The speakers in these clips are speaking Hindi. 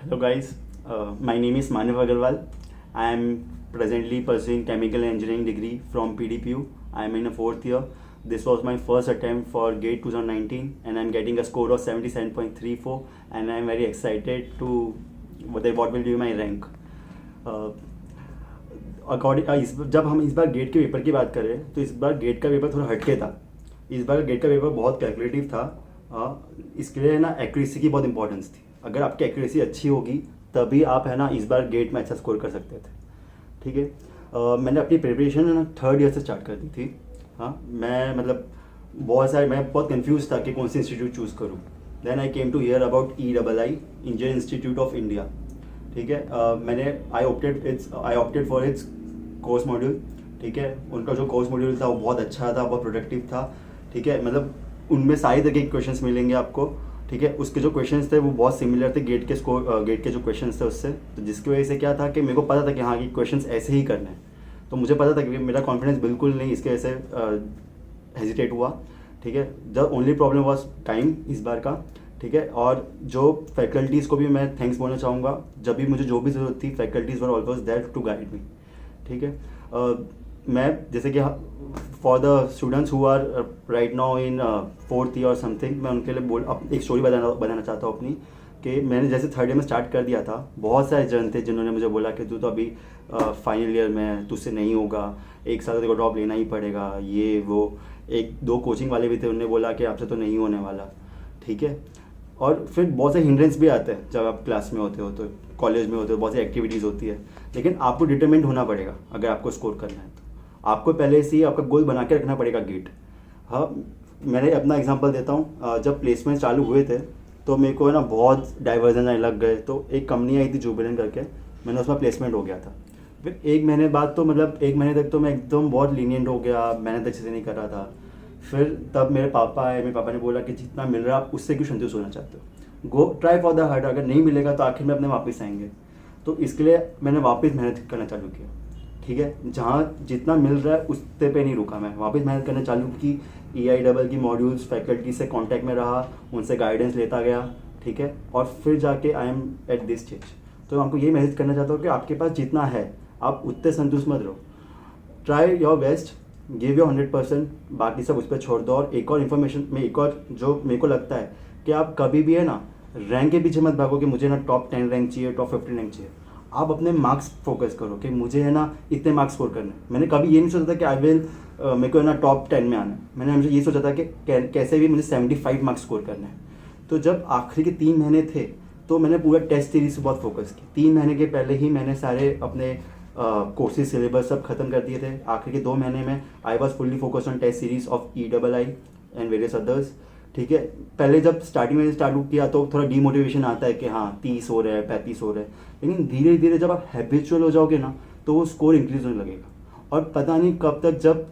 Hello guys, my name is Manav Agarwal. I am presently pursuing chemical engineering degree from PDPU. I am in a fourth year. This was my first attempt for GATE 2019 and I am getting a score of 77.34 and I am very excited to what will be my rank. जब हम इस बार गेट के पेपर की बात करें तो इस बार गेट का पेपर थोड़ा हटके था. इस बार गेट का पेपर बहुत कैलकुलेटिव था. इसके लिए ना एक्यूरेसी की बहुत इंपॉर्टेंस थी. अगर आपकी एक्यूरेसी अच्छी होगी तभी आप है ना इस बार गेट में अच्छा स्कोर कर सकते थे. ठीक है. मैंने अपनी प्रिपरेशन ना थर्ड ईयर से स्टार्ट कर दी थी. हाँ, मैं मतलब मैं बहुत कंफ्यूज था कि कौन सी इंस्टीट्यूट चूज़ करूँ. Then I came to hear about EII Indian institute of India. ठीक है. मैंने I opted for its course module. ठीक है. उनका जो कोर्स मॉड्यूल था वो बहुत अच्छा था, बहुत प्रोडक्टिव था. ठीक है. मतलब उनमें सारी तरह के क्वेश्चंस मिलेंगे आपको. ठीक है. उसके जो क्वेश्चंस थे वो बहुत सिमिलर थे गेट के जो क्वेश्चंस थे उससे. तो जिसकी वजह से क्या था कि मेरे को पता था कि हाँ कि क्वेश्चंस ऐसे ही करने हैं. तो मुझे पता था कि मेरा कॉन्फिडेंस बिल्कुल नहीं इसके वजह से हेजिटेट हुआ. ठीक है. The only problem was time इस बार का. ठीक है. और जो फैकल्टीज़ को भी मैं थैंक्स बोलना चाहूँगा. जब भी मुझे जो भी ज़रूरत थी faculties were always there to guide me. ठीक है. मैं जैसे कि for the students who are right now in fourth year और समथिंग, मैं उनके लिए एक स्टोरी बनाना चाहता हूँ अपनी. कि मैंने जैसे थर्ड ईयर में स्टार्ट कर दिया था, बहुत सारे जन थे जिन्होंने मुझे बोला कि तू तो अभी फाइनल ईयर में है, तुझसे नहीं होगा, एक साल तेरे को ड्रॉप लेना ही पड़ेगा, ये वो. एक दो कोचिंग वाले भी थे, उन्होंने बोला कि आपसे तो नहीं होने वाला. ठीक है. और फिर बहुत से हिंड्रेंस भी आते हैं जब आप क्लास में होते हो, तो कॉलेज में होते हो, बहुत सी एक्टिविटीज़ होती है. लेकिन आपको डिटरमिन्ड होना पड़ेगा अगर आपको स्कोर करना है. तो आपको पहले से ही आपका गोल बना के रखना पड़ेगा गेट. हाँ, मैंने अपना एग्जांपल देता हूँ. जब प्लेसमेंट चालू हुए थे तो मेरे को है ना बहुत डाइवर्जन आने लग गए. तो एक कंपनी आई थी जुबिलेंट करके, मैंने उसमें प्लेसमेंट हो गया था. फिर एक महीने बाद तो मतलब एक महीने तक तो मैं एकदम बहुत लीनियंट हो गया, मेहनत अच्छे से नहीं कर रहा था. फिर तब मेरे पापा आए, मेरे पापा ने बोला कि जितना मिल रहा है आप उससे क्यों संतुष्ट होना चाहते हो, go try for the hard. अगर नहीं मिलेगा तो आखिर में अपने वापस आएंगे. तो इसके लिए मैंने वापस मेहनत करना चालू किया. ठीक है. जहाँ जितना मिल रहा है उससे पे नहीं रुका, मैं वापस मेहनत करना चालू की. EII की मॉड्यूल्स फैकल्टी से कांटेक्ट में रहा, उनसे गाइडेंस लेता गया. ठीक है. और फिर जाके I am at this stage. तो आपको ये मैसेज करना चाहता हूँ कि आपके पास जितना है आप उतने संतुष्ट मत रहो. Try your best, give your 100%, बाकी सब उस पर छोड़ दो. और एक और इन्फॉर्मेशन में एक और जो मेरे को लगता है कि आप कभी भी है ना रैंक के पीछे मत भागो कि मुझे ना टॉप 10 रैंक चाहिए, टॉप 15 रैंक चाहिए. आप अपने मार्क्स फोकस करो कि मुझे है ना इतने मार्क्स स्कोर करने. मैंने कभी ये नहीं सोचा था कि मेरे को है ना टॉप 10 में आना है. मैंने हमेशा ये सोचा था कि कैसे भी मुझे 75 मार्क्स स्कोर करने हैं. तो जब आखिरी के 3 महीने थे तो मैंने पूरा टेस्ट सीरीज से बहुत फोकस की. 3 महीने के पहले ही मैंने सारे अपने कोर्सेज सिलेबस सब खत्म कर दिए थे. आखिरी के 2 महीने में I was fully focused on test series of EII and various others. ठीक है. पहले जब स्टार्टिंग में चालू किया तो थोड़ा डीमोटिवेशन आता है कि हाँ 30 हो रहा है, 35 हो रहा है. लेकिन धीरे धीरे जब आप हैबिचुअल हो जाओगे ना तो वो स्कोर इंक्रीज होने लगेगा. और पता नहीं कब तक, जब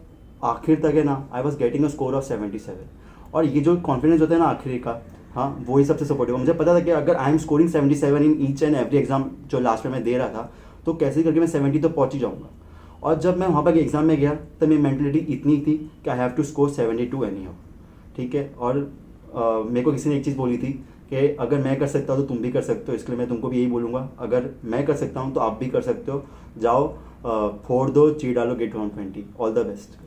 आखिर तक है ना I was getting a score of 77. और ये जो कॉन्फिडेंस होता है ना आखिरी का, हाँ वही सबसे सपोर्टिव. मुझे पता था कि अगर I am scoring 77 in each and every exam जो लास्ट में मैं दे रहा था, तो कैसे करके मैं 70 तो पहुँच ही जाऊँगा. और जब मैं वहाँ पर एग्जाम में गया तब मेरी मेंटलिटी इतनी थी कि I have to score 72 anyhow. ठीक है. और मेरे को किसी ने एक चीज़ बोली थी कि अगर मैं कर सकता हूँ तो तुम भी कर सकते हो. इसके लिए मैं तुमको भी यही बोलूँगा, अगर मैं कर सकता हूँ तो आप भी कर सकते हो. जाओ, फोड़ दो, ची डालो, गेट 120. All the best.